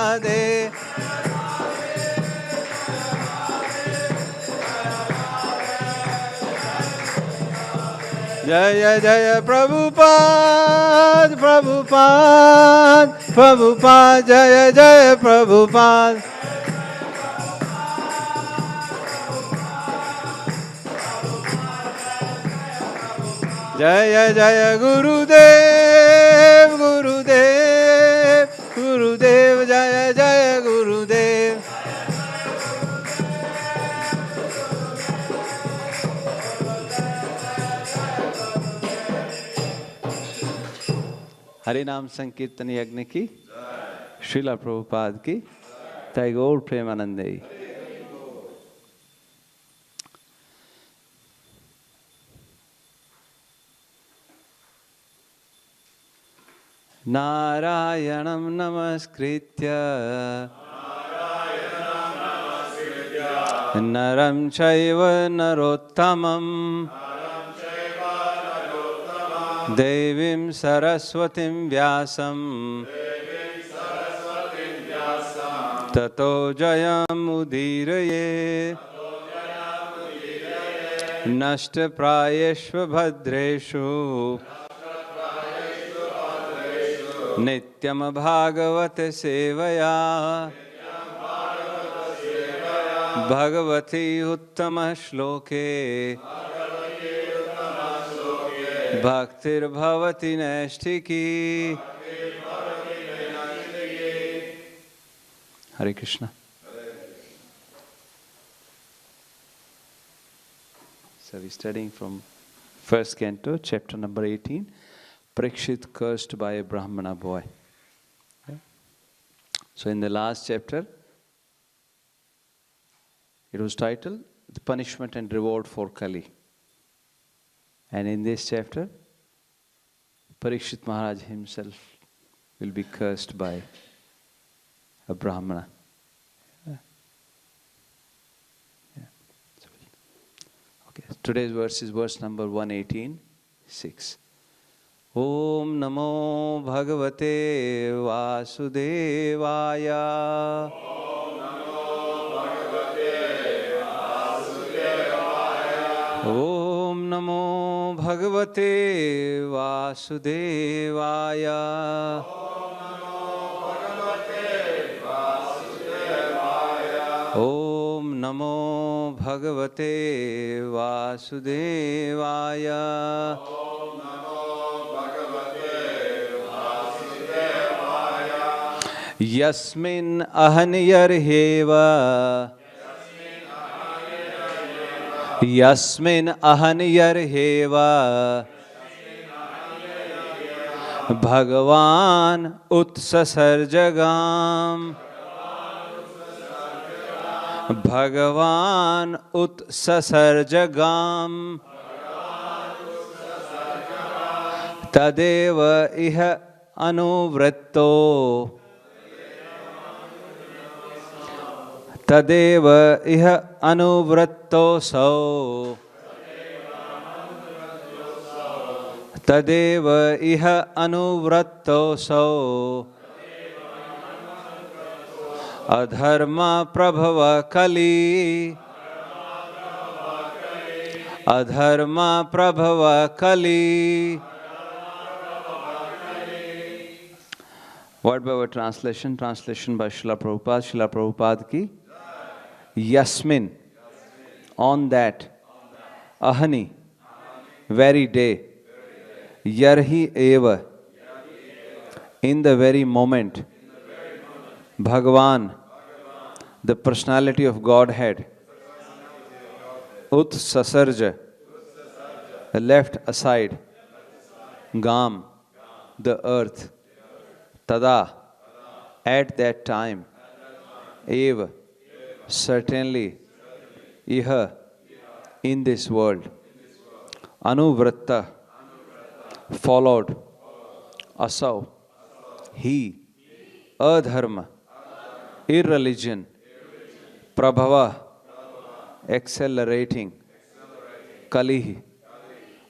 Radhe. Jaya Jaya Prabhupada, Prabhupada, Prabhupada, Jaya Jaya Prabhupada. Jaya Jaya Gurudev, Gurudev, Gurudev, Jaya Jaya Gurudev. Hari नाम संकीर्तन यज्ञ की, श्रीला प्रभुपाद की, टैगोर प्रेमानंदे। नारायणं नमस्कृत्य नरं चैव नरोत्तमं देवीं सरस्वतीं व्यासं ततो जयमुदीरये। नष्टप्रायेषु भद्रेषु नित्यं भागवत सेवया भगवती उत्तम श्लोके भक्तिर्भवति नैष्ठिकी। Hare Krishna. So we're studying from first canto, chapter number 18. Parikshit cursed by a Brahmana boy. Okay. So in the last chapter, it was titled The Punishment and Reward for Kali. And in this chapter, Parikshit Maharaj himself will be cursed by a Brahmana. Yeah. So, okay. Today's verse is verse number 118, 6. Om Namo Bhagavate Vasudevaya. Om Namo Bhagavate Vasudevaya. Om Namo Bhagavate Vasudevaya. Om Namo Bhagavate Vasudevaya. Yasmin ahanyarheva. Yasmin ahanyarheva. Bhagavan utsasarjagam. Bhagavan utsasarjagam. Tadeva iha anuvratto. Tadeva iha anuvratto so. Tadeva iha anuvratto so. Adharma prabhava kali. Adharma prabhava kali. Word by word translation. Translation by Srila Prabhupada. Srila Prabhupada ki. Yasmin, on that, ahani, very day, yarhi eva, in the very moment, Bhagavan, the personality of Godhead, ut sasarja, left aside, gam, the earth, tada, at that time, eva, certainly, iha, in this world, anuvratta, followed, asau, he, adharma, irreligion, prabhava, accelerating, kalihi,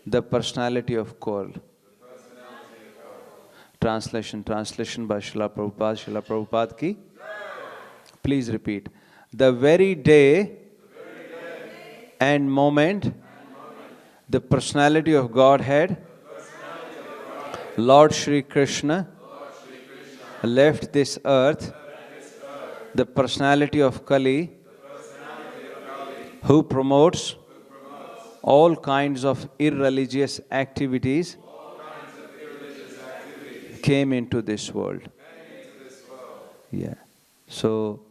the personality of coil. Translation by Srila Prabhupada. Srila Prabhupada ki Please repeat. The very day and moment the personality of Godhead, Lord Shri Krishna, left this earth, the personality of Kali, who promotes all kinds of irreligious activities, came into this world. Yeah. So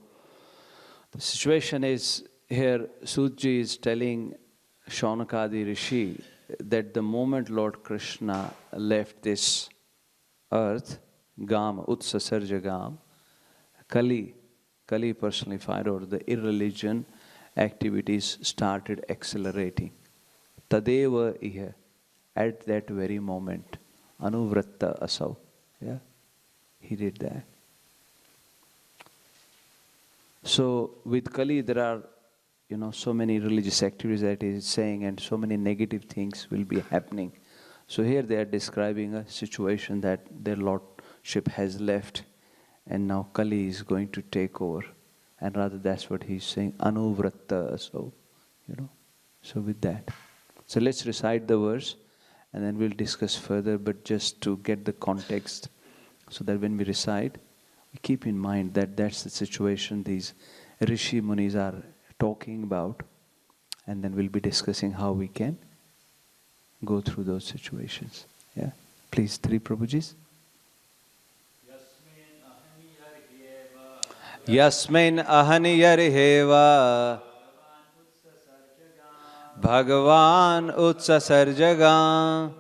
the situation is here, Sudji is telling Shaunakadi Rishi that the moment Lord Krishna left this earth, Gam, Utsasarja Gam, Kali personified, or the irreligion activities started accelerating. Tadeva iha, at that very moment, Anuvratta asau. Yeah, he did that. So with Kali there are, so many religious activities that he is saying, and so many negative things will be happening. So here they are describing a situation that their lordship has left, and now Kali is going to take over. And rather that's what he's saying, Anuvratta. So, so with that. So let's recite the verse and then we'll discuss further, but just to get the context so that when we recite, we keep in mind that that's the situation these Rishi Munis are talking about, and then we'll be discussing how we can go through those situations. Yeah, please, three Prabhujis. Yasmin ahaniyarheva Bhagavan utsasarjaga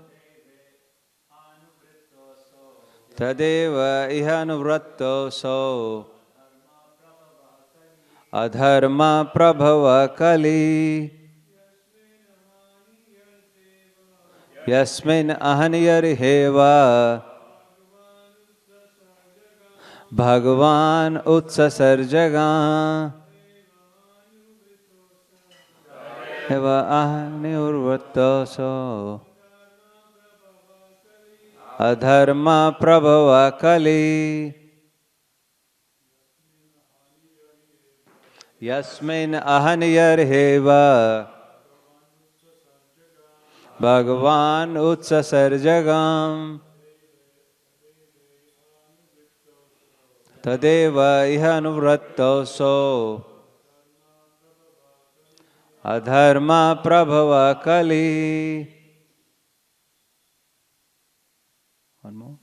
Tadeva ihanuvratto so Adharma prabhava kali Yasmin ahaniyarheva Bhagavan utsasarjaga Eva ahaniurvatto so Adharma prabhava kali Yasmin ahaniyarheva Bhagavan utsasarjagam Tadeva ihanuvratto so Adharma prabhava kali. One more.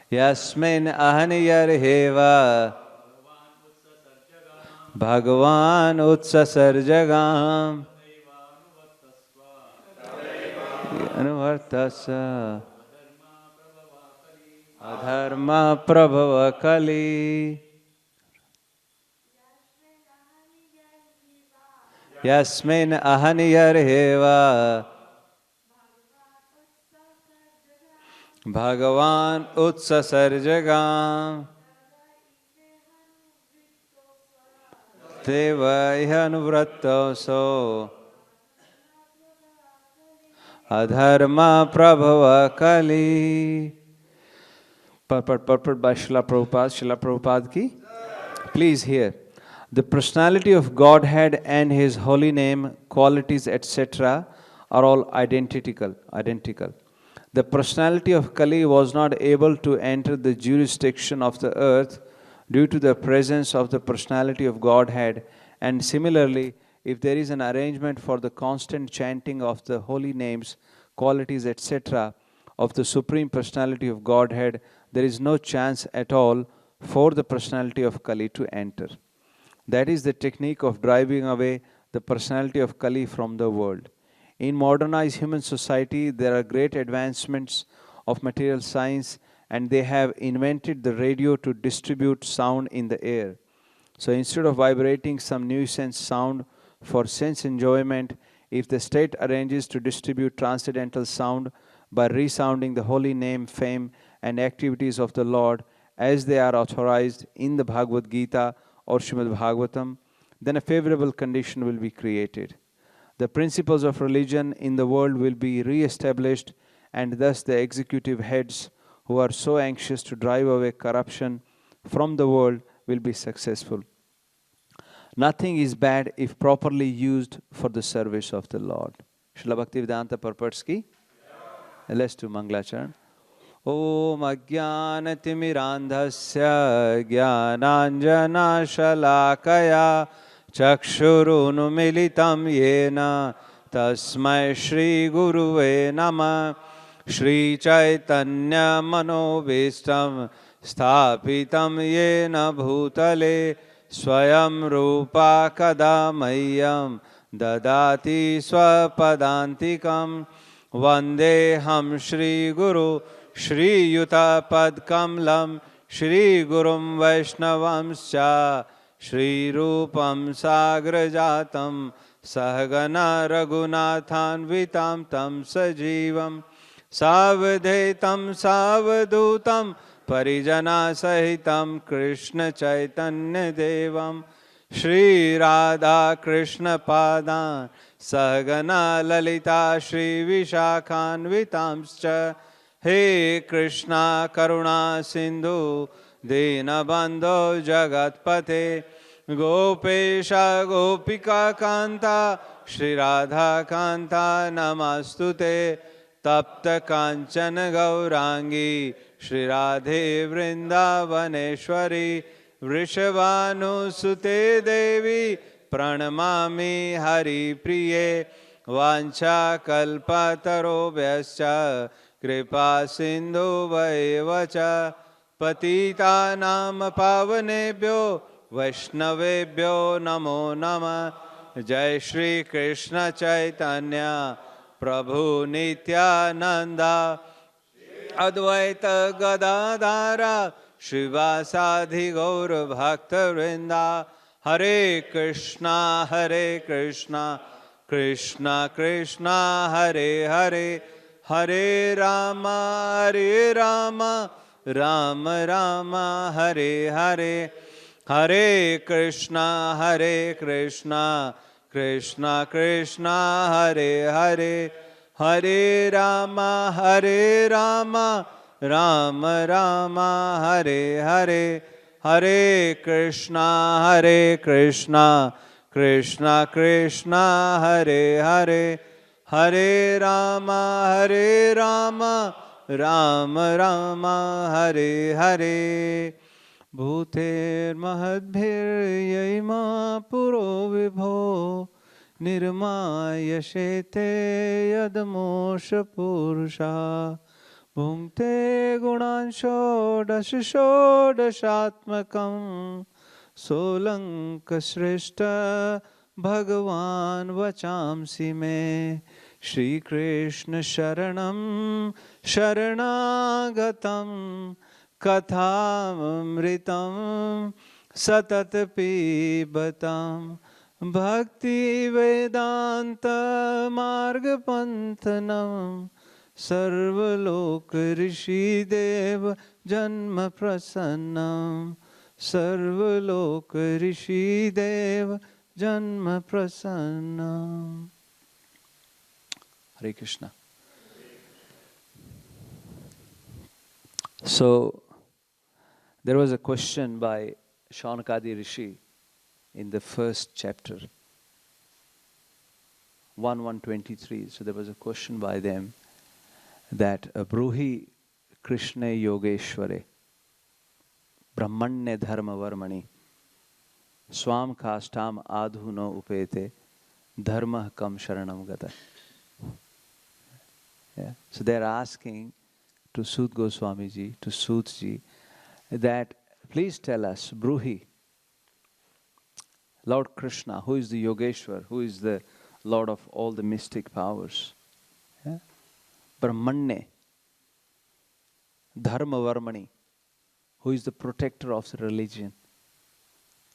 Yasmin ahaniyarheva Bhagavan utsasarjagam Anuvartasa Adharma prabhava kali. Yasmin ahaniyarheva Bhagavan utsasarjagam Deva ihanuvratto so Adharma prabhava kali. Purport by Srila Prabhupada ki. Please hear. The personality of Godhead and His holy name, qualities, etc. are all identical. The personality of Kali was not able to enter the jurisdiction of the earth due to the presence of the personality of Godhead, and similarly, if there is an arrangement for the constant chanting of the holy names, qualities, etc. of the Supreme Personality of Godhead, there is no chance at all for the personality of Kali to enter. That is the technique of driving away the personality of Kali from the world. In modernized human society, there are great advancements of material science, and they have invented the radio to distribute sound in the air. So instead of vibrating some nuisance sound for sense enjoyment, if the state arranges to distribute transcendental sound by resounding the holy name, fame, and activities of the Lord as they are authorized in the Bhagavad Gita or Srimad Bhagavatam, then a favorable condition will be created. The principles of religion in the world will be re-established, and thus the executive heads who are so anxious to drive away corruption from the world will be successful. Nothing is bad if properly used for the service of the Lord. Srila Bhaktivedanta purports ki. Let's do Manglacharan. Om Ajnanatimirandhasya Jnananjana Shalakaya Chakshurunmilitam Yena Tasmai Shri Guruve Namah. Shri Chaitanya Manobhistam Sthapitam Yena Bhutale Swayam Rupa Kadamayyam Dadati Swapadantikam. Vandeham Shri Guru Shri Yuta Pad Kamlam Shri Gurum Vaishnavamscha Shri Rupam Sagrajatam Sahagana Raghunathan Vitam Tam Sajivam Savadhetam Savadutam Parijana Sahitam Krishna Chaitanya Devam Shri Radha Krishna Padan Sahagana Lalita Shri Vishakhanvitamscha He Krishna Karuna Sindhu Dinabandho Jagatpate Gopesha Gopika Kanta Shri Radha Kanta Namastute Tapta Kanchana Gaurangi Shri Radhe Vrindavaneshwari Vrishabhanusute Devi Pranamami Hari Priye Vancha Kalpatarobhyascha Kripa Sindhu Vaevacha Patita Nam Pavanebhyo Vaishnavebhyo Namo Nama Jai Shri Krishna Chaitanya Prabhu Nityananda Advaita Gadadhara Shivasadi Gaur Bhakta Vrinda Hare Krishna Krishna Krishna Hare Hare Hare Rama Rama Rama Hare Hare Hare Krishna Krishna Krishna Hare Hare Hare Rama Rama Rama Hare Hare Hare Krishna Krishna Krishna Hare Hare Hare Rama Rama Rama Hare Hare Bhuter Mahadbhiryayma Puro Vibho Nirmaya Shete Yadmosha Purusha Bhumte Gunansho Dashatmakam Solanka Shrishta Bhagavan Vachamsi Me Shri Krishna Sharanam Sharanagatam Kathamritam Satat Pibatam Bhakti Vedanta Marga Panthanam Sarvalok Rishi Dev Janma Prasannam Sarvalok Rishi Dev Janma Prasannam. Hare Krishna. So, there was a question by Shaunakadi Rishi in the first chapter, 1:123. So there was a question by them that Bruhi Krishna Yogeshware Brahmanya Dharma Varmani Swam Kastam Adhuno Upete Dharma Kam Sharanam Gata. Yeah. So they are asking to Sud Goswamiji, to Sudji, that please tell us, Bruhi, Lord Krishna, who is the Yogeshwar, who is the Lord of all the mystic powers, yeah? Brahmanya, Dharma Varmani, who is the protector of the religion,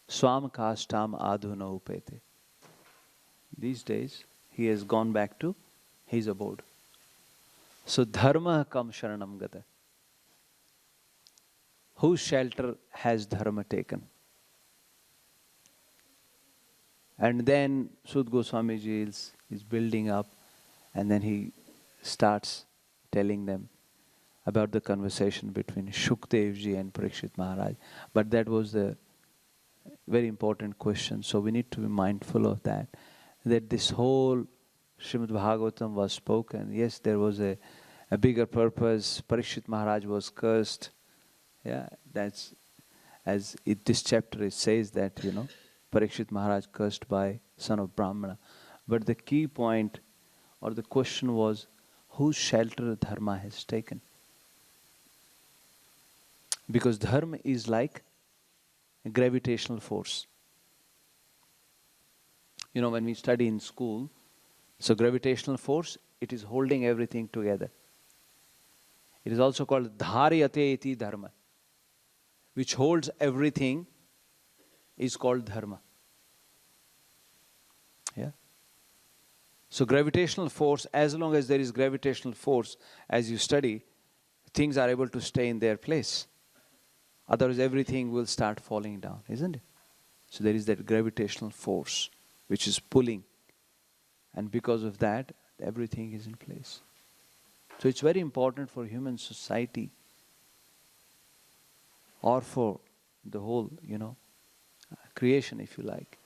Swam Kastam Adhuna Upete. These days, he has gone back to his abode. So, Dharma Kam Sharanam Gata. Whose shelter has Dharma taken? And then Sud Goswamiji is building up, and then he starts telling them about the conversation between Shukdev ji and Parikshit Maharaj. But that was the very important question. So we need to be mindful of that. That this whole Srimad Bhagavatam was spoken. Yes, there was a bigger purpose. Parikshit Maharaj was cursed. Yeah, that's as this chapter it says that, Parikshit Maharaj cursed by son of Brahmana. But the key point or the question was, whose shelter dharma has taken? Because dharma is like a gravitational force. When we study in school, so gravitational force, it is holding everything together. It is also called dharyate iti dharma, which holds everything, is called dharma. Yeah. So gravitational force, as long as there is gravitational force, as you study, things are able to stay in their place. Otherwise everything will start falling down, isn't it? So there is that gravitational force which is pulling. And because of that, everything is in place. So it's very important for human society or for the whole, creation, if you like,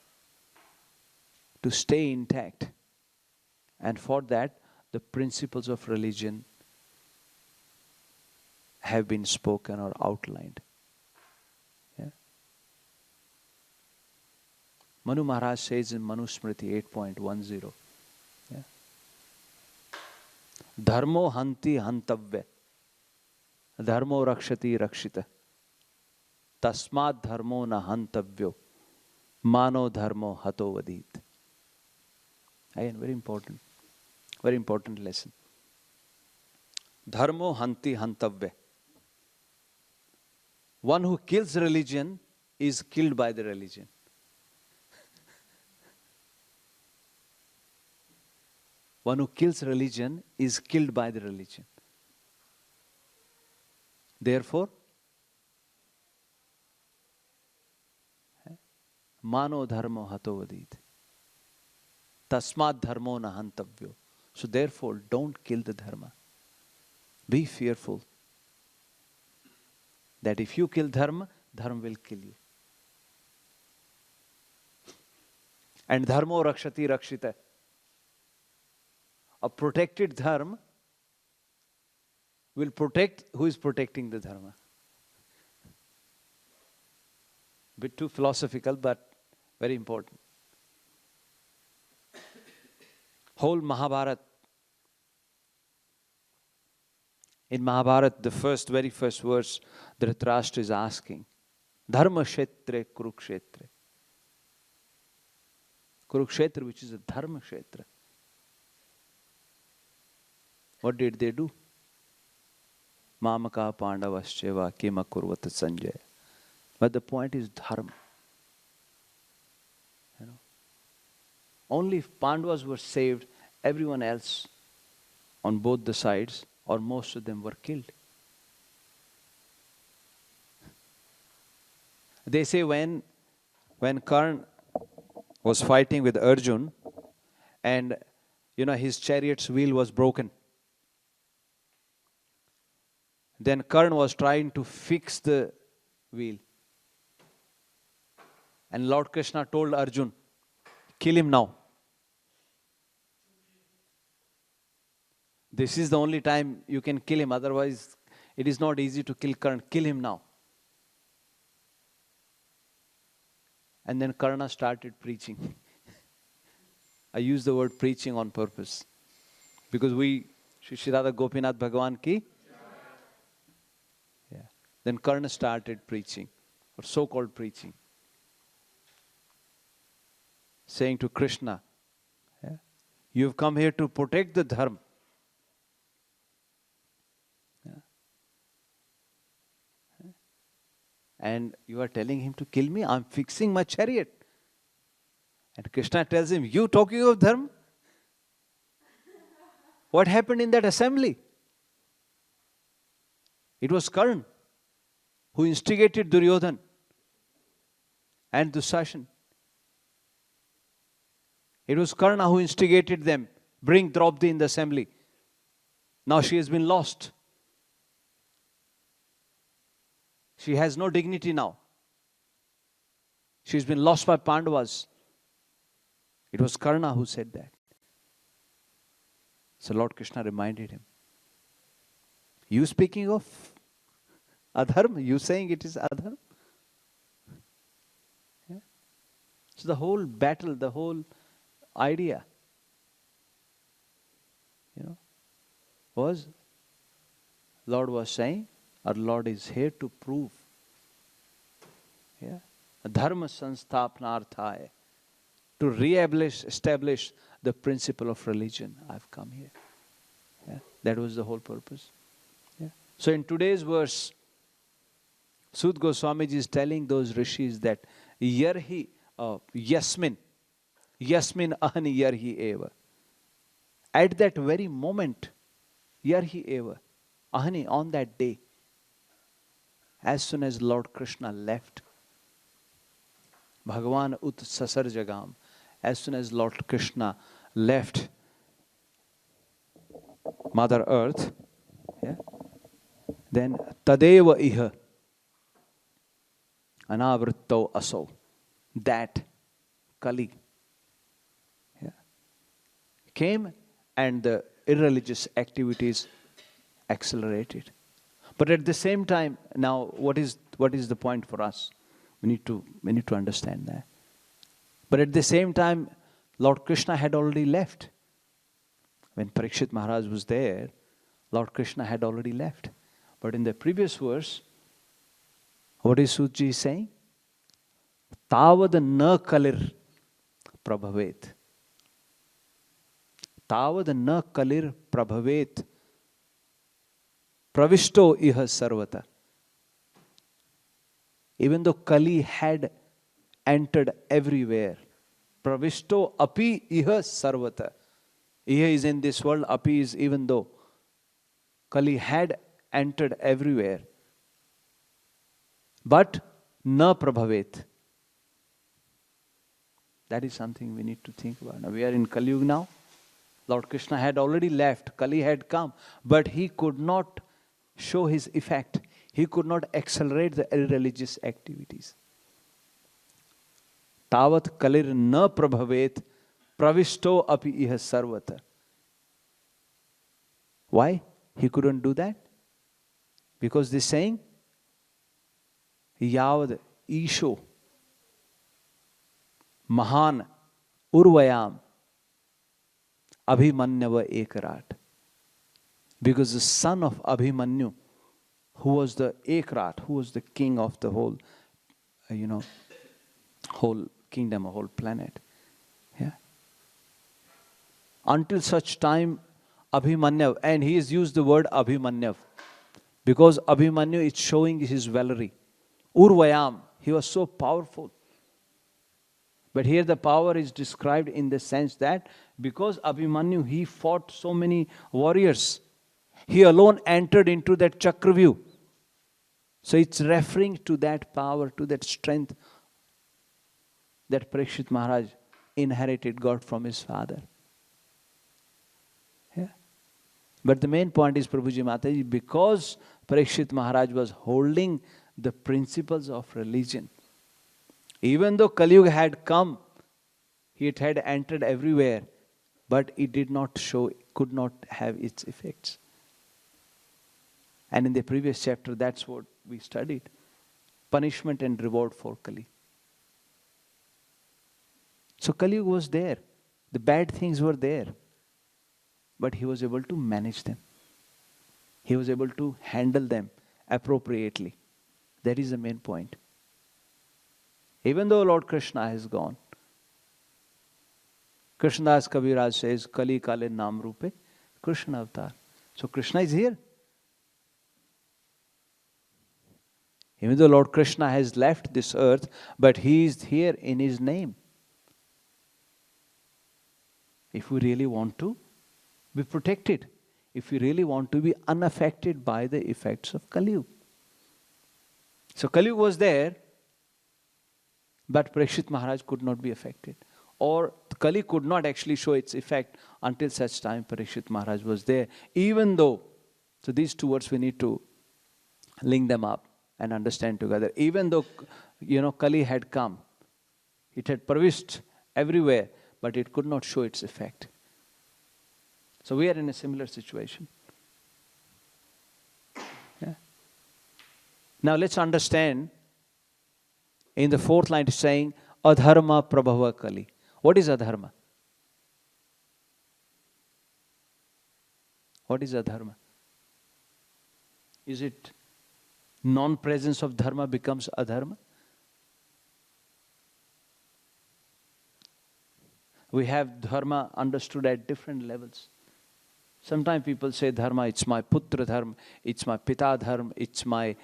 to stay intact. And for that, the principles of religion have been spoken or outlined. Yeah. Manu Maharaj says in Manu Smriti 8.10, yeah, Dharmo hanti hantavya, Dharmo rakshati rakshita, Tasmad dharmo na hantavyo, Mano dharmo hato vadit. Again, very important lesson. Dharmo hanti hantavya. One who kills religion is killed by the religion. One who kills religion is killed by the religion. Therefore, Mano dharmo hato vadit. Tasmad dharmo na hantavyo. So therefore, don't kill the dharma. Be fearful that if you kill dharma, dharma will kill you. And dharmo rakshati rakshita. A protected dharma will protect who is protecting the dharma. Bit too philosophical, but very important. Whole Mahabharata. In Mahabharata, the very first verse, Dhritarashtra is asking, Dharma Kshetre Kurukshetre. Kurukshetra, which is a Dharma Kshetra. What did they do? Mamaka Pandavascheva Kima Kurvata Sanjaya. But the point is dharma. Only if Pandavas were saved, everyone else on both the sides, or most of them, were killed. They say when Karna was fighting with Arjun, and his chariot's wheel was broken. Then Karna was trying to fix the wheel. And Lord Krishna told Arjun, kill him now. This is the only time you can kill him, otherwise it is not easy to kill Karna. Kill him now. And then Karna started preaching. I use the word preaching on purpose. Because Shri Radha Gopinath Bhagavan ki. Yeah. Then Karna started preaching, or so-called preaching. Saying to Krishna, yeah, you have come here to protect the dharma. And you are telling him to kill me? I'm fixing my chariot. And Krishna tells him, you talking of dharma? What happened in that assembly? It was Karna who instigated Duryodhan and Dusashan. It was Karna who instigated them. Bring Draupadi in the assembly. Now she has been lost. She has no dignity now. She's been lost by Pandavas. It was Karna who said that. So Lord Krishna reminded him. You speaking of adharma? You saying it is adharma? Yeah. So the whole battle, the whole idea, was Lord was saying, our Lord is here to prove. Yeah. Dharma sanstapnarthaya. To establish the principle of religion. I've come here. Yeah. That was the whole purpose. Yeah. So in today's verse, Sud Goswamiji is telling those rishis that yarhi yasmin ahani yarhi eva. At that very moment, yarhi eva, ahani, on that day, as soon as Lord Krishna left, Bhagavan ut sasar jagam, as soon as Lord Krishna left Mother Earth, yeah, then tadeva iha anavritto aso, that Kali, yeah, came and the irreligious activities accelerated. But at the same time, now what is the point for us? We need to understand that. But at the same time, Lord Krishna had already left. When Parikshit Maharaj was there, Lord Krishna had already left. But in the previous verse, what is Sudji saying? Tavad na kalir prabhavet. Tavad na kalir prabhavet. Pravishto iha sarvata. Even though Kali had entered everywhere, Pravishto api iha sarvata. Iha is in this world, api is even though. Kali had entered everywhere. But na prabhavet. That is something we need to think about. Now we are in Kali Yuga now. Lord Krishna had already left. Kali had come. But he could not show his effect. He could not accelerate the irreligious activities. Tavat kalir na prabhavet pravishto api iha sarvata. Why he couldn't do that? Because this saying, yavad isho mahan urvayam abhimanyava ekarat. Because the son of Abhimanyu, who was the Ekrat, who was the king of the whole, whole kingdom, a whole planet. Yeah. Until such time, Abhimanyu, and he has used the word Abhimanyu, because Abhimanyu is showing his valor. Urvayam, he was so powerful. But here the power is described in the sense that because Abhimanyu, he fought so many warriors, he alone entered into that Chakravyuh. So it's referring to that power, to that strength that Parikshit Maharaj inherited, got from his father. Yeah. But the main point is, Prabhuji Mataji, because Parikshit Maharaj was holding the principles of religion, even though Kali Yuga had come, it had entered everywhere, but it did not show, could not have its effects. And in the previous chapter, that's what we studied. Punishment and reward for Kali. So Kali Yuga was there. The bad things were there. But he was able to manage them. He was able to handle them appropriately. That is the main point. Even though Lord Krishna has gone, Krishnadas Kaviraj says, Kali Kale Nam Rupe, Krishna Avatar. So Krishna is here. Even though Lord Krishna has left this earth, but he is here in his name. If we really want to be protected, if we really want to be unaffected by the effects of Kali Yuga. So Kali Yuga was there, but Parikshit Maharaj could not be affected. Or Kali could not actually show its effect until such time Parikshit Maharaj was there. Even though, so these two words we need to link them up and understand together. Even though, Kali had come, it had pervaded everywhere, but it could not show its effect. So we are in a similar situation. Yeah. Now let's understand, in the fourth line it's saying, Adharma Prabhava Kali. What is Adharma? What is Adharma? Is it non-presence of dharma becomes adharma? We have dharma understood at different levels. Sometimes people say dharma, it's my putra dharma, it's my pita dharma, it's my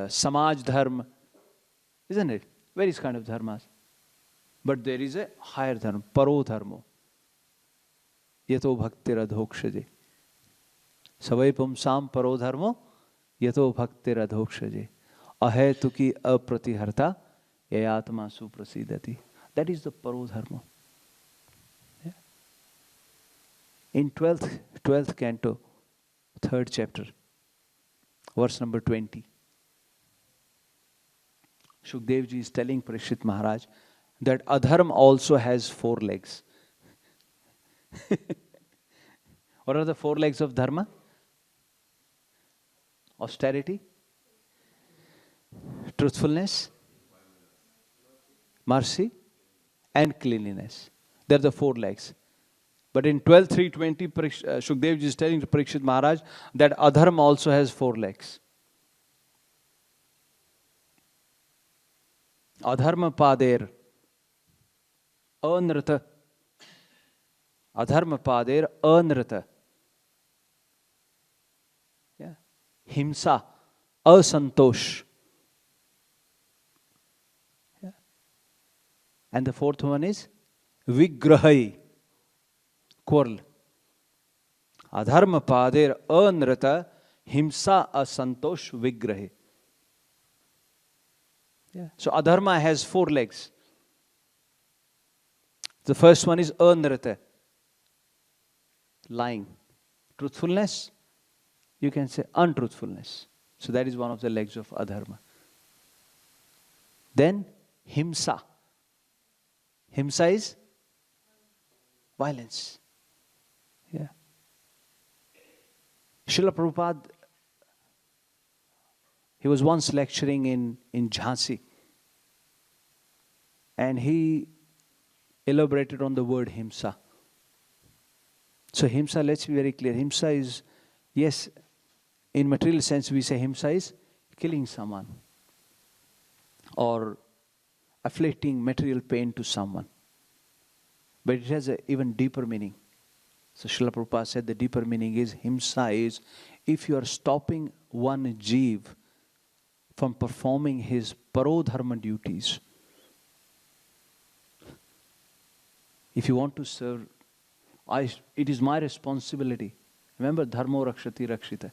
samaj dharma. Isn't it? Various kind of dharmas. But there is a higher dharma, paro dharmo. Yato bhaktir adhokshaje. Savai pumsam paro dharmo, yato bhaktir adhokshaje. Ahetuki apratiharta, yayatma suprasidati. That is the paro dharma. Yeah. In 12th canto, 3rd chapter, verse number 20, Shukdev ji is telling Parikshit Maharaj that adharma also has 4 legs. What are the 4 legs of dharma? Austerity, truthfulness, mercy, and cleanliness. They are the 4 legs. But in 12.3.20, Shukdev ji is telling to Parikshit Maharaj that adharma also has 4 legs. Adharma pader anrata. Adharma pader anrata. Yeah. Himsa, asantosh. Yeah. And the 4th one is vigrahai, quarrel. Adharma pader anrata, himsa, asantosh, vigrahe. Yeah. So adharma has 4 legs. The first one is anrata, lying. Truthfulness, you can say untruthfulness. So that is one of the legs of adharma. Then himsa. Himsa is violence. Yeah. Srila Prabhupada, he was once lecturing in Jhansi, and he elaborated on the word himsa. So himsa, let's be very clear. Himsa is, yes, in material sense we say himsa is killing someone or afflicting material pain to someone. But it has an even deeper meaning. So Srila Prabhupada said the deeper meaning is, himsa is if you are stopping one jeev from performing his parodharma duties. If you want to serve, it is my responsibility. Remember, dharmo rakshati rakshita.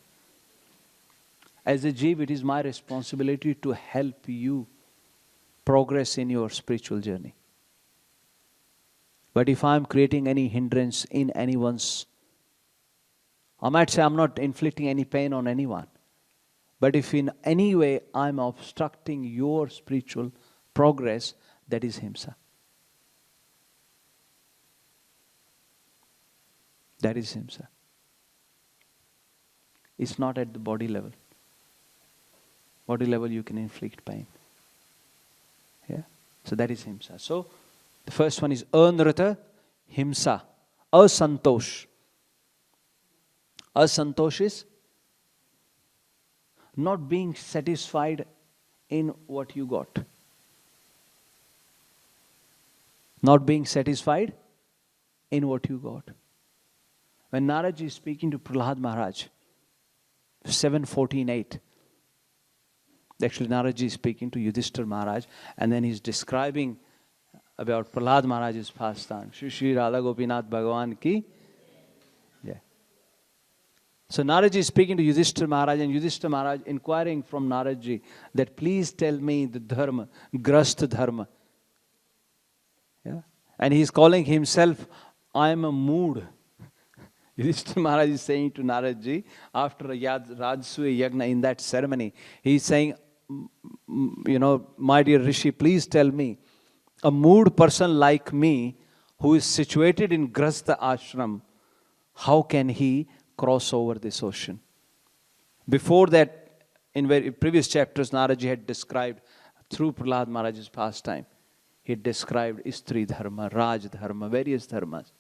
As a jeev, it is my responsibility to help you progress in your spiritual journey. But if I am creating any hindrance in anyone's, I might say I'm not inflicting any pain on anyone. But if in any way I'm obstructing your spiritual progress, that is himsa. That is himsa. It's not at the body level. Body level you can inflict pain. Yeah? So that is himsa. So the first one is anrata, himsa, asantosh. Asantosh is not being satisfied in what you got. Not being satisfied in what you got. When Narad is speaking to Prahlad Maharaj, 7.14.8, actually Narad is speaking to Yudhishthira Maharaj, and then he's describing about Prahlad Maharaj's pastime. Shri Radha Gopinath Bhagavan ki. Yeah. So Narad is speaking to Yudhishthira Maharaj, and Yudhishthira Maharaj inquiring from Narad ji that please tell me the dharma, grastha dharma. Yeah. And he's calling himself, I am a mood. Yudhishthira Maharaj is saying to Narad Ji, after Rajasuya Yagna, in that ceremony, he is saying, my dear Rishi, please tell me, a mood person like me, who is situated in Grastha ashram, how can he cross over this ocean? Before that, in previous chapters, Narad Ji had described, through Prahlad Maharaj's pastime, he described Istri Dharma, Raj Dharma, various dharmas.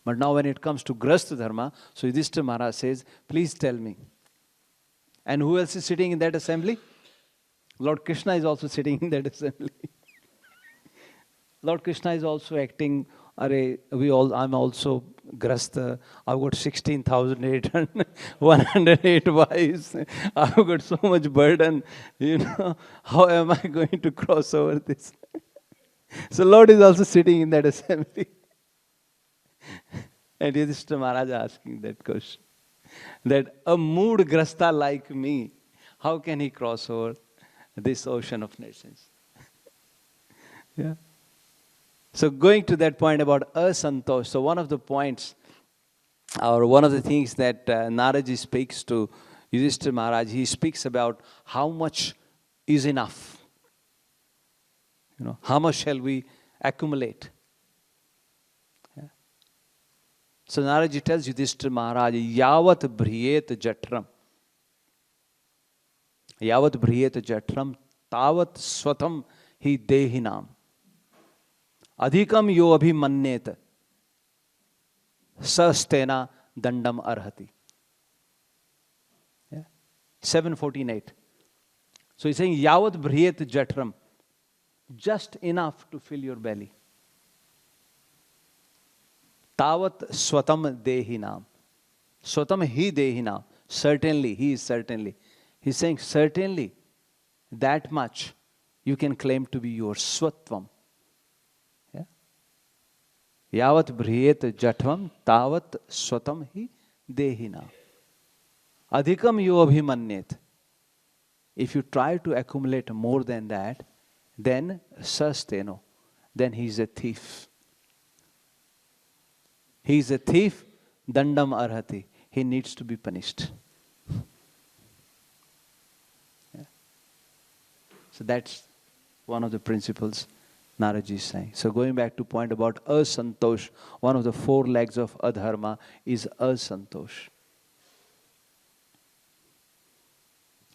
But now when it comes to Grastha Dharma, so Yudhishthira Maharaj says, please tell me. And who else is sitting in that assembly? Lord Krishna is also sitting in that assembly. Lord Krishna is also acting, I'm also Grastha, I've got 16,108 wives, I've got so much burden, how am I going to cross over this? So Lord is also sitting in that assembly. And Yudhishthira Maharaj asking that question, that a mood Grastha like me, how can he cross over this ocean of nations? Yeah. So going to that point about asantosh, so one of the points, or one of the things that Naraji speaks to Yudhishthira Maharaj, he speaks about how much is enough. How much shall we accumulate? Yeah. So Naraji tells Yudhishthira Maharaj, yavat briyet jatram. Yavat briyet jatram, tavat swatam hi dehinam. Adhikam yo abhimanyet sastena dandam arhati. Yeah. 7:14-8. So he's saying, yavat briyet jatram, just enough to fill your belly. Tavat swatam dehinam. Swatam hi dehinam. Certainly, he is certainly. He's saying, certainly, that much you can claim to be your swatvam. Yavat briyet jatvam tavat swatam hi dehina. Adhikam yo abhimanyet. If you try to accumulate more than that, then sasteno, then he is a thief. He is a thief, dandam arhati. He needs to be punished. Yeah. So that's one of the principles Naraji is saying. So going back to point about asantosh, one of the four legs of adharma is asantosh.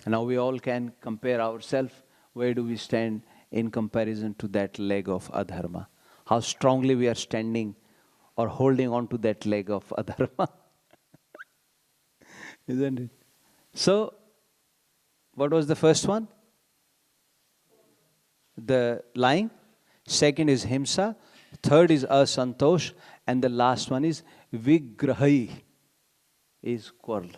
And now we all can compare ourselves. Where do we stand in comparison to that leg of adharma? How strongly we are standing or holding on to that leg of adharma. Isn't it? So, what was the first one? The lying. Second is himsa. Third is asantosh. And the last one is vigrahi, is quarrel.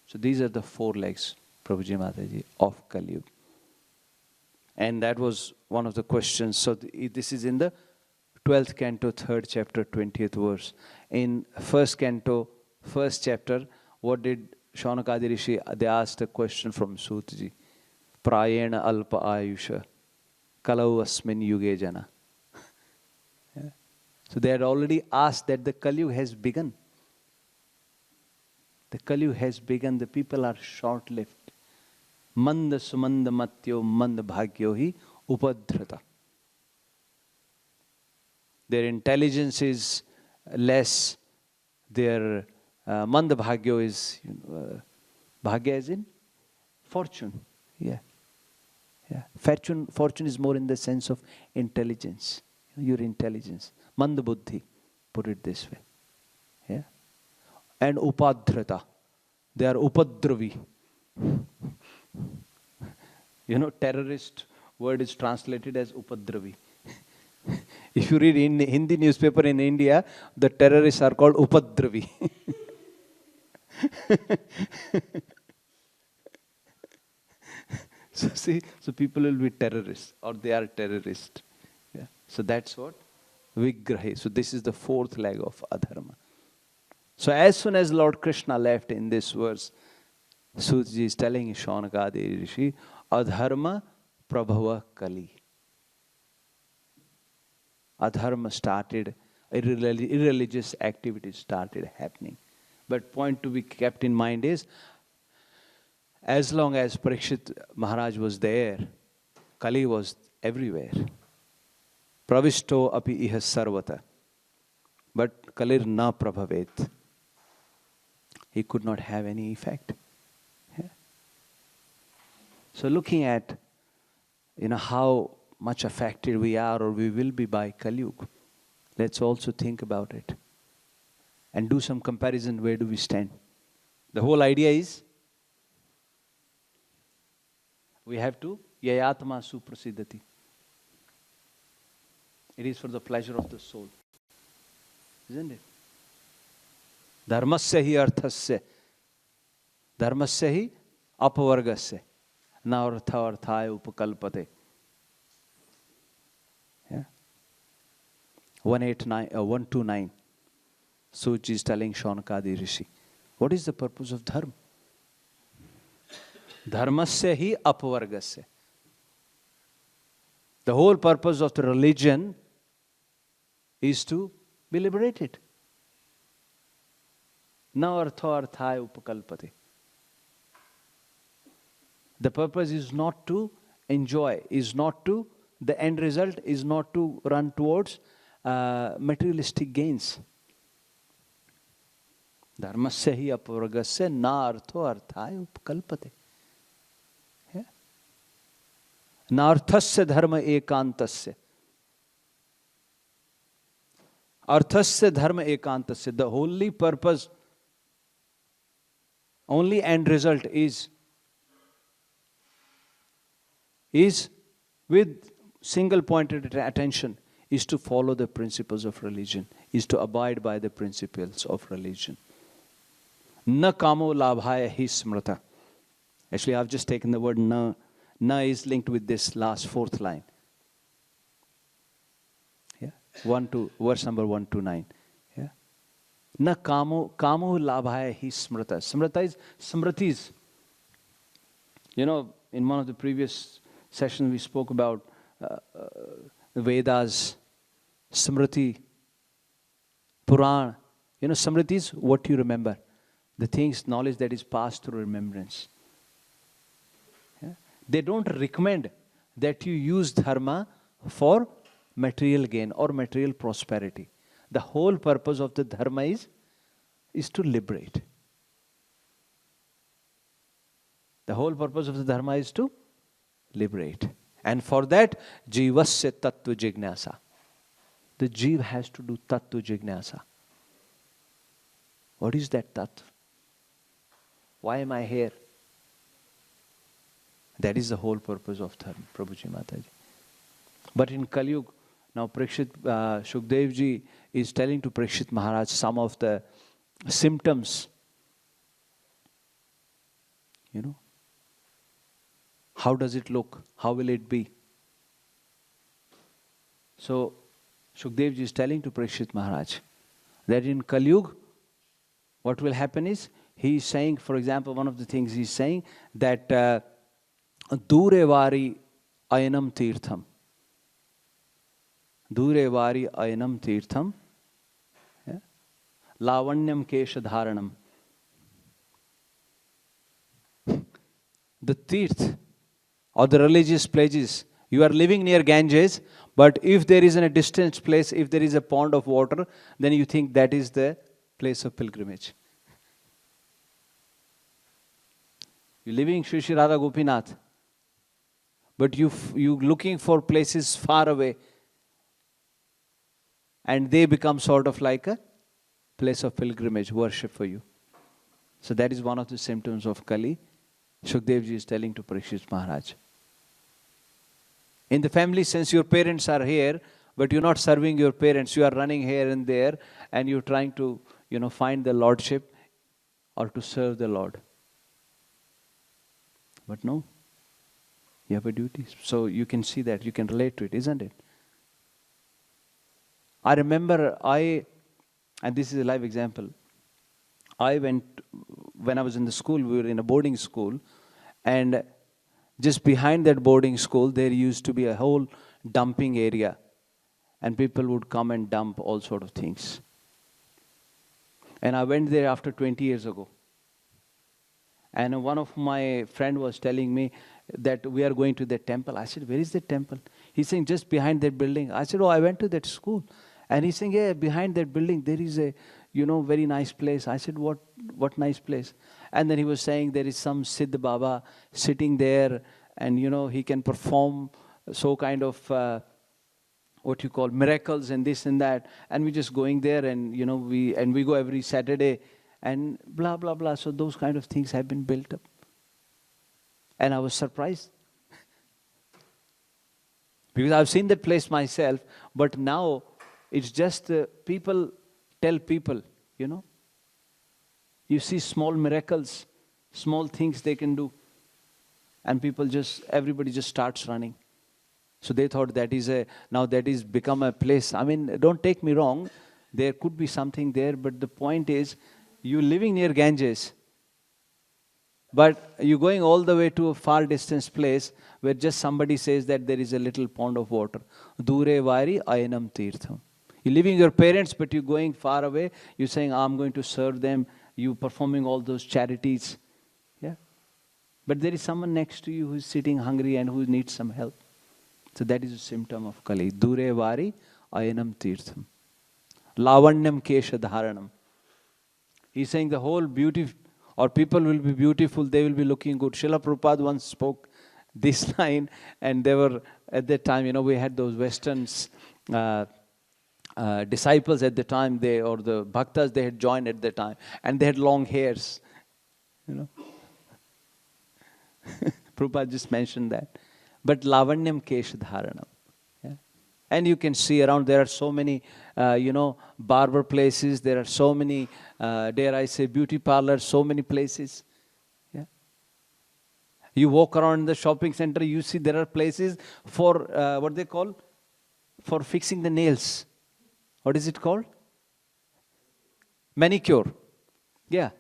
So these are the four legs, Prabhuji Mataji, of Kali Yuga. And that was one of the questions. So this is in the 12th canto, 3rd chapter, 20th verse. In 1st canto, 1st chapter, what did Shaunakadi Rishi, they asked a question from Sutji. Prayena alpa ayusha, kalau asmin yuge jana. Yeah. So they had already asked that the Kali Yuga has begun. The Kali Yuga has begun, the people are short-lived. Manda sumanda matyo manda bhagyo hi upadhrata. Their intelligence is less, their manda bhagyo is, bhagya as in fortune. Yeah. Yeah. Fortune is more in the sense of intelligence. Your intelligence. Manda buddhi, put it this way. Yeah. And upadhrata. They are upadravi. Terrorist word is translated as upadravi. If you read in Hindi newspaper in India, the terrorists are called upadravi. So people will be terrorists, or they are terrorists. Yeah. So that's what vigrahi. So this is the fourth leg of adharma. So as soon as Lord Krishna left in this verse, Sutji is telling Shaunakadi Rishi, adharma prabhava kali. Adharma started, irreligious activities started happening. But point to be kept in mind is, as long as Parikshit Maharaj was there, Kali was everywhere. Pravishto api iha sarvata. But Kalir na prabhavet. He could not have any effect. Yeah. So looking at, how much affected we are or we will be by Kali Yuga, let's also think about it and do some comparison. Where do we stand? The whole idea is we have to yayatma suprasiddhati. It is for the pleasure of the soul, isn't it? Dharmasya hi arthasya, dharmasya hi apavargasya, na artha arthaya upakalpate. Yeah. 129. Suji is telling Shaunakadi Rishi, what is the purpose of dharma? Dharmasya hi apavargasya. The whole purpose of the religion is to be liberated. Na artha arthaya upakalpate. The purpose is not to enjoy, the end result is not to run towards materialistic gains. Dharmasya hi apavargasya na artho arthaya upakalpate. Yeah? Na arthasya dharma ekantasya. Arthasya dharma ekantasya. The only purpose, only end result is with single pointed attention, is to follow the principles of religion, is to abide by the principles of religion. Na kamo labhaya hi smrata. Actually, I've just taken the word na. Na is linked with this last fourth line. Yeah, verse number 129. Yeah, na kamo labhaya hi smrata. Smrata is smritis. In one of the previous sessions we spoke about the Vedas, Smriti, Puran. Smriti is what you remember. The things, knowledge that is passed through remembrance. Yeah? They don't recommend that you use dharma for material gain or material prosperity. The whole purpose of the dharma is to liberate. The whole purpose of the dharma is to liberate. And for that, jivasya tattva jignasa. The jiva has to do tattva jignasa. What is that tattva? Why am I here? That is the whole purpose of dharma, Prabhuji Mataji. But in Kali Yuga, now Shukdev ji is telling to Parikshit Maharaj some of the symptoms. How does it look? How will it be? So, Shukdev ji is telling to Parikshit Maharaj that in Kali Yuga, what will happen is, he is saying, for example, one of the things he is saying, that Dure vari ayanam tirtham. Dure vari ayanam tirtham. Lavanyam kesha dharanam. The tirth or the religious places, you are living near Ganges, but if there is a distant place, if there is a pond of water, then you think that is the place of pilgrimage. You're living Shri Shri Radha Gopinath, but you looking for places far away, and they become sort of like a place of pilgrimage, worship for you. So that is one of the symptoms of Kali. Shukdev ji is telling to Parikshit Maharaj. In the family sense, your parents are here, but you're not serving your parents. You are running here and there, and you're trying to, find the lordship or to serve the Lord. But no, you have a duty. So you can see that, you can relate to it, isn't it? I remember and this is a live example, when I was in the school, we were in a boarding school, and just behind that boarding school, there used to be a whole dumping area. and people would come and dump all sort of things. And I went there after 20 years ago. And one of my friend was telling me that we are going to the temple. I said, where is the temple? He's saying, just behind that building. I said, oh, I went to that school. And he's saying, yeah, behind that building, there is a, very nice place. I said, what nice place? And then he was saying there is some Siddh Baba sitting there, and, he can perform so kind of, what you call miracles and this and that. And we're just going there, and, we go every Saturday and blah, blah, blah. So those kind of things have been built up. And I was surprised. Because I've seen that place myself, but now it's just people tell people, You see small miracles, small things they can do. And everybody just starts running. So they thought now that is become a place. I mean, don't take me wrong, there could be something there, but the point is, you're living near Ganges, but you're going all the way to a far distance place where just somebody says that there is a little pond of water. Dure vari ayanam tirtham. You're leaving your parents, but you're going far away. You're saying, I'm going to serve them. You're performing all those charities. Yeah. But there is someone next to you who's sitting hungry and who needs some help. So that is a symptom of Kali. Dure vari ayanam tirtham. Lavanyam kesha dharanam. He's saying the whole beauty, or people will be beautiful, they will be looking good. Srila Prabhupada once spoke this line, and they were, at that time, we had those Western disciples at the time, or the bhaktas, they had joined at the time, and they had long hairs. Prabhupada just mentioned that. But lavanyam kesh dharanam. Yeah. And you can see around, there are so many, barber places, there are so many, dare I say, beauty parlors, so many places. Yeah. You walk around in the shopping center, you see there are places for, what they call? For fixing the nails. What is it called? Manicure. Yeah.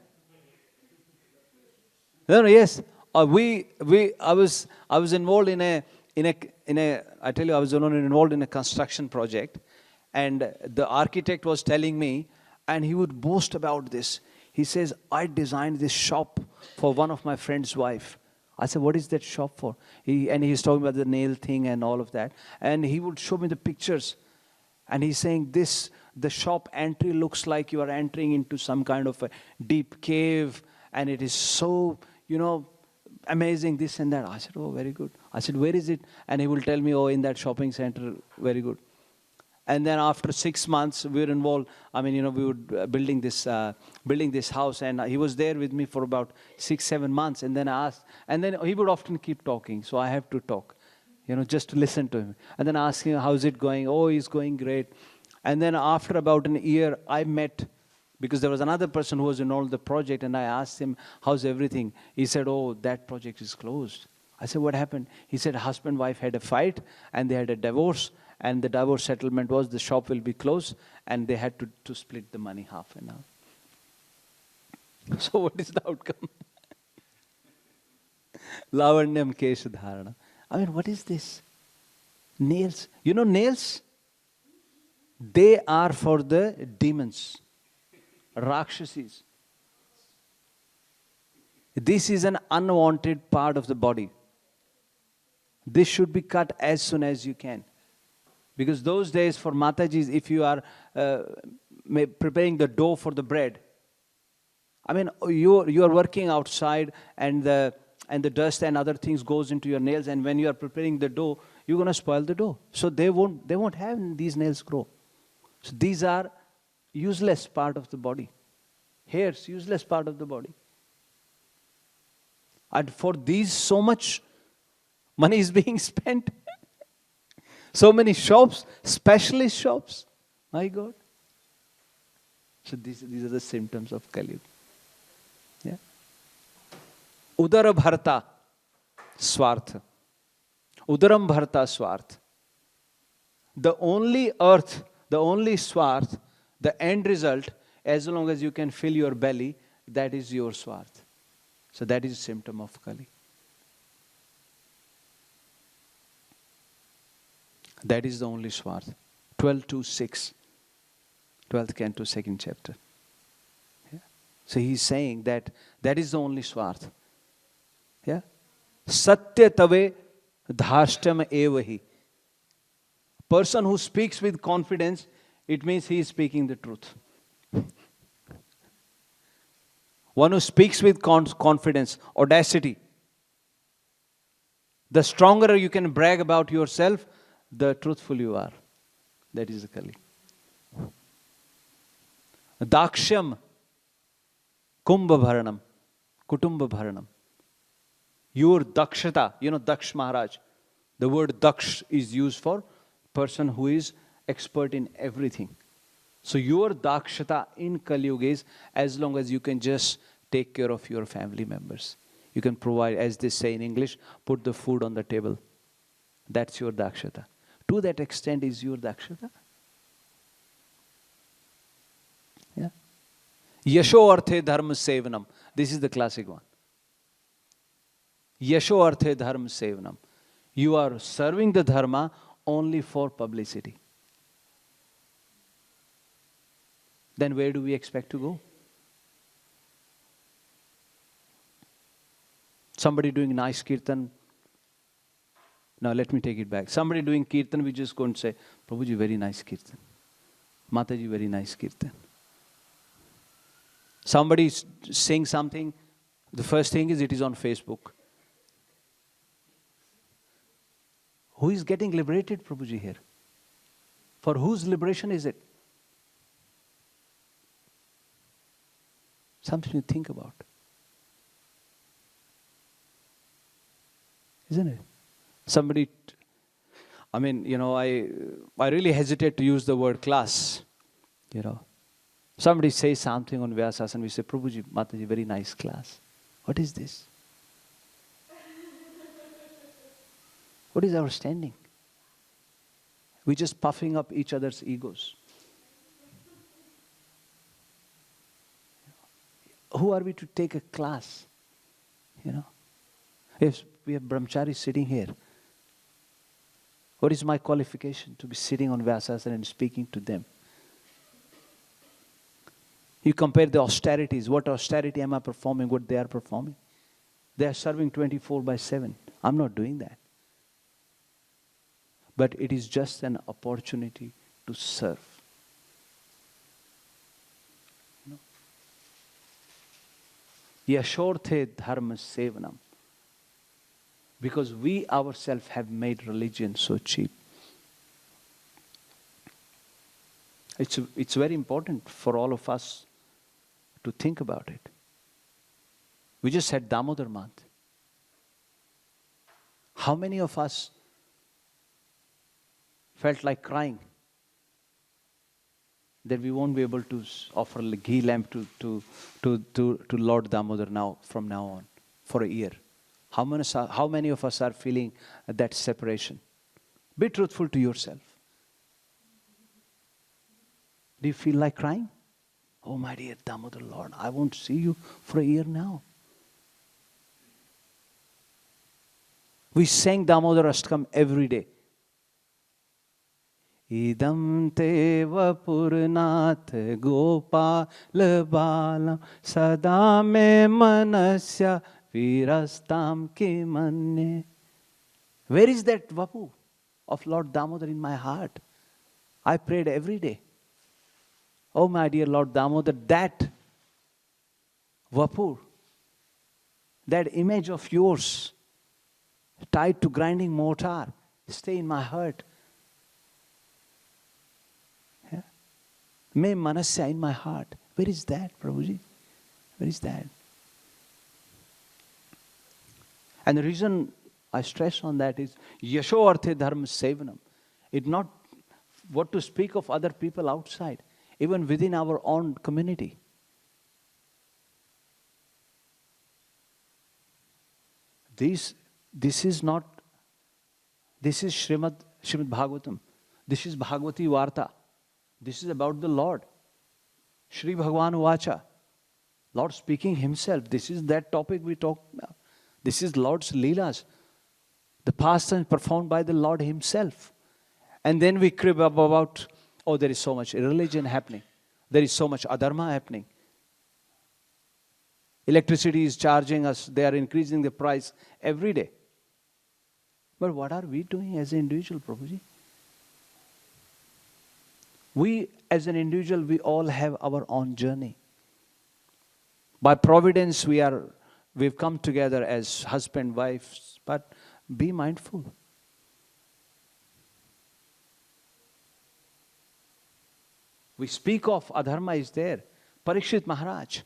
No, yes. I was involved in a, I tell you, I was involved in a construction project, and the architect was telling me, and he would boast about this. He says, I designed this shop for one of my friend's wife. I said, what is that shop for? He's talking about the nail thing and all of that. And he would show me the pictures. And he's saying the shop entry looks like you are entering into some kind of a deep cave, and it is so, amazing, this and that. I said, oh, very good. I said, where is it? And he will tell me, oh, in that shopping center, very good. And then after 6 months, we were involved. I mean, we were building this house, and he was there with me for about 6-7 months. And then I asked, and then he would often keep talking, so I have to talk, just to listen to him. And then I asked him, how's it going? Oh, he's going great. And then after about an year, I met, because there was another person who was involved in the project, and I asked him, how's everything? He said, oh, that project is closed. I said, what happened? He said, husband and wife had a fight, and they had a divorce, and the divorce settlement was the shop will be closed, and they had to split the money half and half. So what is the outcome? Lavanyam kesha dharana. I mean, what is this? Nails. Nails? They are for the demons. Rakshasis. This is an unwanted part of the body. This should be cut as soon as you can. Because those days for Matajis, if you are preparing the dough for the bread, I mean, you are working outside, and the dust and other things goes into your nails, and when you are preparing the dough, you're going to spoil the dough. So they won't have these nails grow. So these are useless part of the body. Hairs, useless part of the body. And for these, so much money is being spent. So many shops, specialist shops. My God. So these are the symptoms of Kali Yuga. Yeah. Udara bharta swartha. Udaram bharta swartha. The only earth, the only swarth, the end result, as long as you can fill your belly, that is your swarth. So that is a symptom of Kali. That is the only swarth. 12 to 6. 12th canto, 2nd chapter. Yeah. So he's saying that is the only swarth. Yeah. Satya tave dhashtam evahi. Person who speaks with confidence, it means he is speaking the truth. One who speaks with confidence, audacity. The stronger you can brag about yourself, the truthful you are. That is the Kali. Dakshyam kumbha bharanam, kutumba bharanam. Your dakshata, Daksh Maharaj. The word Daksh is used for person who is expert in everything. So your dakshata in Kali Yuga is as long as you can just take care of your family members. You can provide, as they say in English, put the food on the table. That's your dakshata. To that extent is your dakshata. Yeah. Yasho arthe dharma sevanam. This is the classic one. Yasho arthe dharma sevanam. You are serving the dharma only for publicity. Then where do we expect to go? Somebody doing nice kirtan. Now let me take it back. Somebody doing kirtan, we just go and say, Prabhuji, very nice kirtan. Mataji, very nice kirtan. Somebody is saying something, the first thing is it is on Facebook. Who is getting liberated, Prabhuji, here? For whose liberation is it? Something to think about. Isn't it? Somebody, I really hesitate to use the word class. Somebody says something on Vyasasana, we say, Prabhuji, Mataji, very nice class. What is this? What is our standing? We're just puffing up each other's egos. Who are we to take a class? If we have brahmacharis sitting here, what is my qualification to be sitting on Vyasasana and speaking to them? You compare the austerities. What austerity am I performing? What they are performing? They are serving 24/7. I'm not doing that. But it is just an opportunity to serve. Yashorthe dharma sevanam. Because we ourselves have made religion so cheap. It's very important for all of us to think about it. We just had Damodar month. How many of us felt like crying that we won't be able to offer a ghee lamp to Lord Damodar from now on for a year? How many of us are feeling that separation? Be truthful to yourself. Do you feel like crying? Oh, my dear Damodar Lord, I won't see you for a year now. We sang Damodar Ashtakam every day. Idam te vapurnath gopal balam sada me manasya virastam kimanye. Where is that Vapu of Lord Damodar in my heart? I prayed every day. Oh, my dear Lord Damodar, that Vapur, that image of yours tied to grinding mortar, stay in my heart. Yeah? May manasya in my heart. Where is that, Prabhuji? Where is that? And the reason I stress on that is Yasho Arthe Dharma Sevanam. It's not what to speak of other people outside, even within our own community. This is Srimad Bhagavatam. This is Bhagavati Varta. This is about the Lord. Shri Bhagavan Vacha. Lord speaking himself. This is that topic we talk about. This is Lord's Leelas. The pastimes performed by the Lord himself. And then we crib up about, oh, there is so much irreligion happening. There is so much adharma happening. Electricity is charging us. They are increasing the price every day. But what are we doing as an individual, Prabhuji? We, as an individual, we all have our own journey. By providence, we've come together as husband, wives, but be mindful. We speak of adharma is there. Parikshit Maharaj,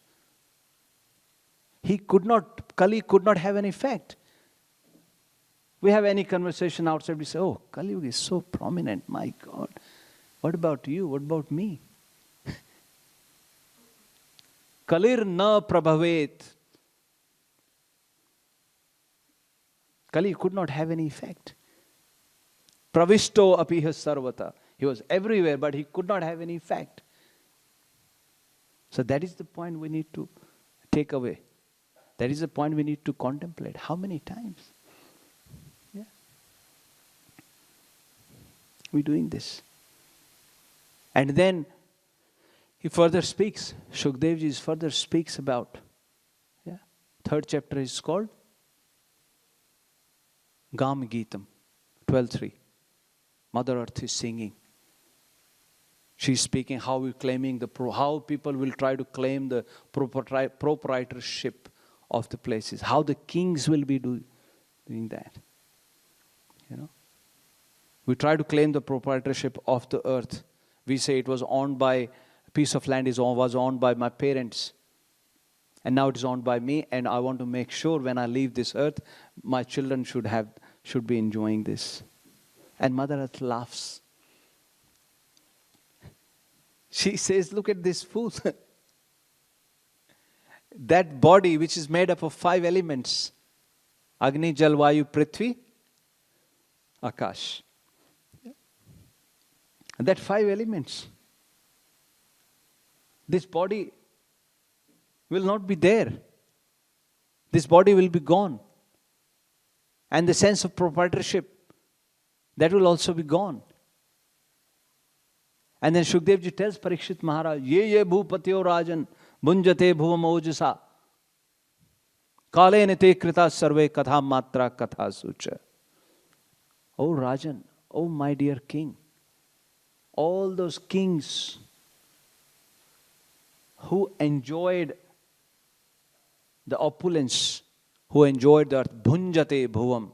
Kali could not have an effect. We have any conversation outside, we say, oh, Kali is so prominent, my God. What about you? What about me? Kalir na prabhavet. Kali could not have any effect. Pravishto apiha sarvata. He was everywhere, but he could not have any effect. So that is the point we need to take away. That is the point we need to contemplate. How many times? Yeah. We're doing this. And then he further speaks. Shukdevji further speaks about. Yeah. Third chapter is called Gam Geetam, 12.3. Mother Earth is singing. She's speaking how we're claiming how people will try to claim the proprietorship of the places. How the kings will be doing that. You know, we try to claim the proprietorship of the earth. We say it was owned by, a piece of land was owned by my parents. And now it is owned by me, and I want to make sure when I leave this earth, my children should be enjoying this. And Mother Earth laughs. She says, look at this fool. That body which is made up of 5 elements. Agni, Jal, Vayu, Prithvi, Akash. And that 5 elements. This body will not be there. This body will be gone. And the sense of proprietorship, that will also be gone. And then Shukdevji tells Parikshit Maharaj, ye bhupatyo rajan bunjate bhuvam ojasa kale nite krita sarve katha matra katha sucha. Oh Rajan, oh my dear king, all those kings who enjoyed the opulence, who enjoyed the earth, bhunjate bhuvam,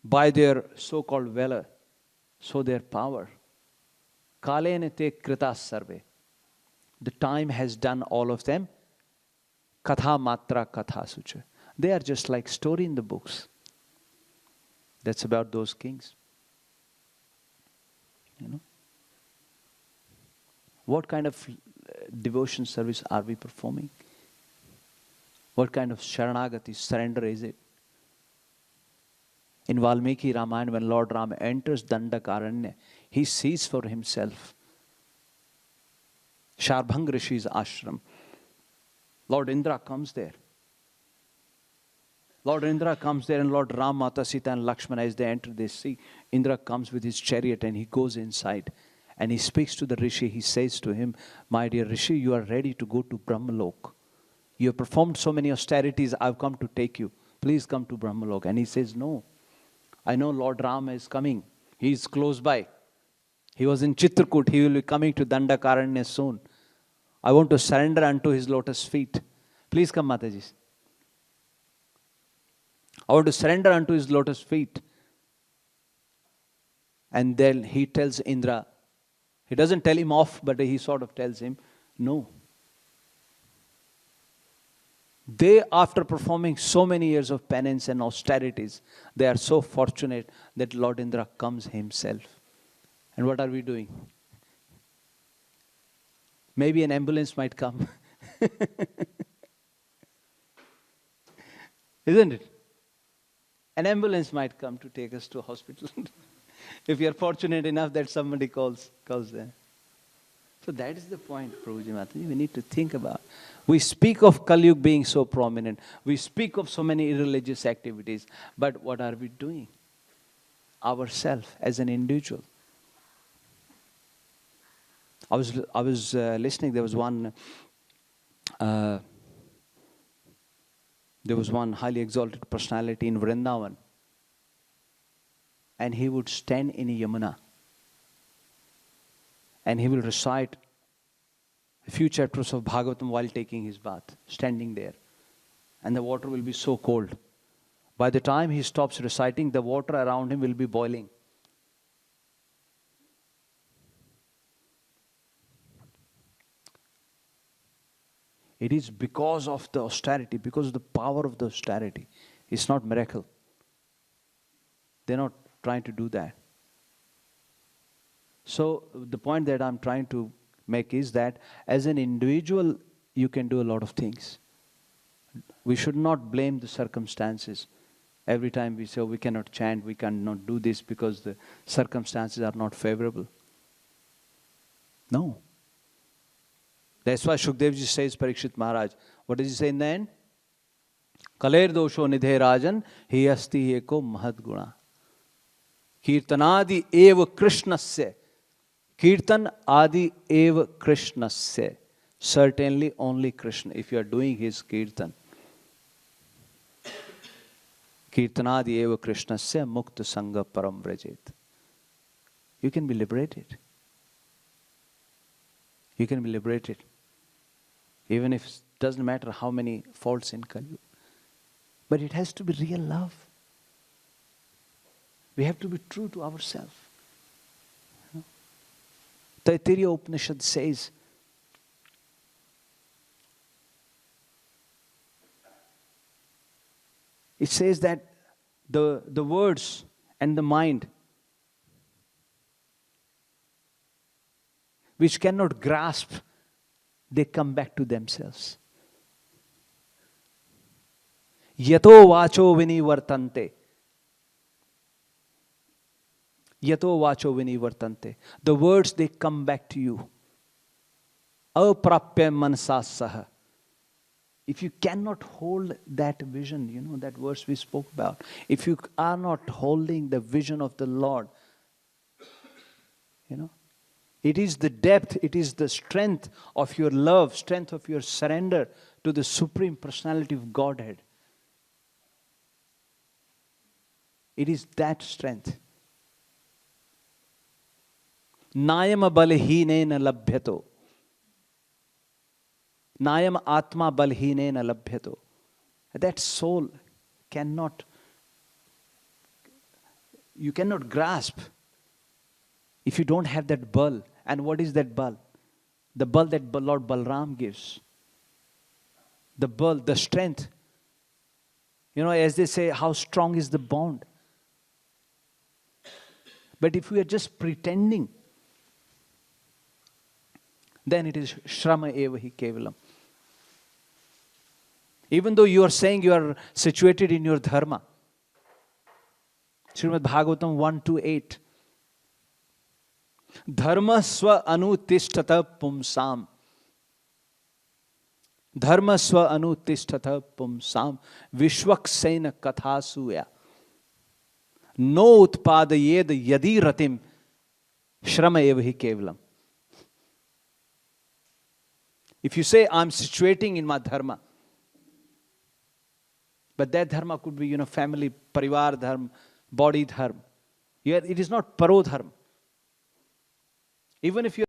by their so-called valor, so their power. Kalenete krita sarve. The time has done all of them. Katha matra katha sucha. They are just like story in the books. That's about those kings. You know? What kind of devotion service are we performing? What kind of sharanagati, surrender is it? In Valmiki Ramayana, when Lord Ram enters Dandakaranya, he sees for himself Sharbhang Rishi's ashram. Lord Indra comes there. Lord Indra comes there, and Lord Ram, Mata Sita and Lakshmana, as they enter, they see Indra comes with his chariot and he goes inside. And he speaks to the Rishi. He says to him, my dear Rishi, you are ready to go to Brahmalok. You have performed so many austerities, I've come to take you. Please come to Brahmalok. And he says, no. I know Lord Ram is coming. He is close by. He was in Chitrakoot. He will be coming to Dandakaranya soon. I want to surrender unto his lotus feet. Please come, Mataji. I want to surrender unto his lotus feet. And then he tells Indra, he doesn't tell him off, but he sort of tells him, no. They, after performing so many years of penance and austerities, they are so fortunate that Lord Indra comes himself. And what are we doing? Maybe an ambulance might come. Isn't it? An ambulance might come to take us to a hospital. If you are fortunate enough that somebody calls there. So that is the point, Prabhuji Mataji, we need to think about. We speak of Kali Yuga being so prominent. We speak of so many irreligious activities. But what are we doing? ourselves as an individual. I was listening. There was one highly exalted personality in Vrindavan, and he would stand in Yamuna, and he will recite a few chapters of Bhagavatam while taking his bath, standing there, and the water will be so cold. By the time he stops reciting, the water around him will be boiling. It is because of the austerity, because of the power of the austerity. It's not miracle. They're not trying to do that. So the point that I'm trying to make is that as an individual, you can do a lot of things. We should not blame the circumstances. Every time we say, oh, we cannot chant, we cannot do this because the circumstances are not favorable. No. That's why Shukdev ji says, Parikshit Maharaj, what does he say in the end? Kaler dosho nidhe rajan, hi asti eko mahad guna. Kirtanadi eva krishnasya. Kirtan adi eva krishnasya. Certainly only Krishna, if you are doing his kirtan. Kirtanadi eva krishnasya mukta sangha param vrajet. You can be liberated. You can be liberated. Even if it doesn't matter how many faults in Kali. But it has to be real love. We have to be true to ourselves. Taittiriya Upanishad says, it says that the words and the mind which cannot grasp, they come back to themselves. Yato vacho vinivartante. Yato vacho vinivartante. The words, they come back to you. Aprapya mansasaha. If you cannot hold that vision, that verse we spoke about. If you are not holding the vision of the Lord, it is the depth, it is the strength of your love, strength of your surrender to the Supreme Personality of Godhead. It is that strength. Nayam balhinena labhyato. Nayam atma balhinena labhyato. That soul you cannot grasp if you don't have that bal. And what is that bal? The bal that Lord Balram gives. The bal, the strength. As they say, how strong is the bond? But if we are just pretending, then it is Shrama eva hi kevalam. Even though you are saying you are situated in your dharma. Srimad Bhagavatam 1:2-8. Dharma swa anutishtata pumsam. Dharma swa anutishtata pumsam. Vishwaksena kathasuya. No utpadayed yadi ratim. Shrama eva hi kevalam. If you say, I'm situating in my dharma, but that dharma could be, family, parivar dharma, body dharma. It is not paro dharma. Even if you